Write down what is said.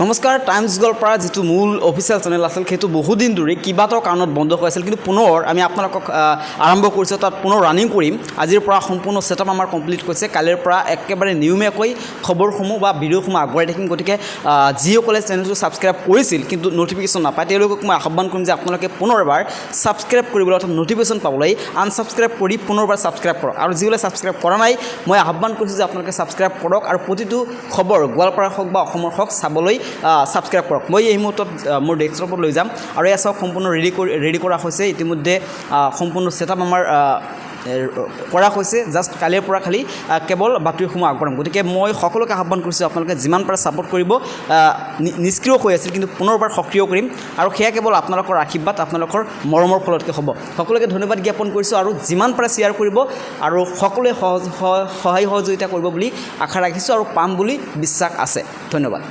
নমস্কাৰ টাইমছ গল্পৰ যিটো মূল অফিচিয়েল চেনেল আছিল সেইটো বহুদিন ধৰি কিবাটো কাৰণত বন্ধ হৈ আছিল কিন্তু পুনৰ আমি আপোনালোকক আৰম্ভ কৰিছোঁ তাত পুনৰ ৰানিং কৰিম আজিৰ পৰা সম্পূৰ্ণ সেটআপ আমাৰ কমপ্লিট হৈছে কালিৰ পৰা একেবাৰে নিয়মীয়াকৈ খবৰসমূহ বা ভিডিঅ'সমূহ আগুৱাই থাকিম গতিকে যিসকলে চেনেলটো ছাবস্ক্ৰাইব কৰিছিল কিন্তু নটিফিকেশ্যন নাপায় তেওঁলোকক মই আহ্বান কৰিম যে আপোনালোকে পুনৰবাৰ ছাবস্ক্ৰাইব কৰিবলৈ অৰ্থাৎ নটিফিকেশ্যন পাবলৈ আনছাবস্ক্ৰাইব কৰি পুনৰবাৰ ছাবস্ক্ৰাইব কৰক আৰু যিসকলে ছাবস্ক্ৰাইব কৰা নাই মই আহ্বান কৰিছোঁ যে আপোনালোকে ছাবস্ক্ৰাইব কৰক আৰু প্ৰতিটো খবৰ গোৱালপাৰা হওক বা অসমৰ হওক চাবলৈ ছাবস্ক্ৰাইব কৰক মই এই মুহূৰ্তত মোৰ ডেস্কটপত লৈ যাম আৰু এয়া চাওক সম্পূৰ্ণ ৰেডি কৰা হৈছে ইতিমধ্যে সম্পূৰ্ণ সেটআপ আমাৰ কৰা হৈছে জাষ্ট কালিৰ পৰা খালি কেৱল বাতৰিসমূহ আগবঢ়াম গতিকে মই সকলোকে আহ্বান কৰিছোঁ আপোনালোকে যিমান পাৰে ছাপোৰ্ট কৰিব নিষ্ক্ৰিয় হৈ আছিল কিন্তু পুনৰবাৰ সক্ৰিয় কৰিম আৰু সেয়া কেৱল আপোনালোকৰ আশীৰ্বাদ আপোনালোকৰ মৰমৰ ফলতকৈ হ'ব সকলোকে ধন্যবাদ জ্ঞাপন কৰিছোঁ আৰু যিমান পাৰে শ্বেয়াৰ কৰিব আৰু সকলোৱে সহায় সহযোগিতা কৰিব বুলি আশা ৰাখিছোঁ আৰু পাম বুলি বিশ্বাস আছে ধন্যবাদ।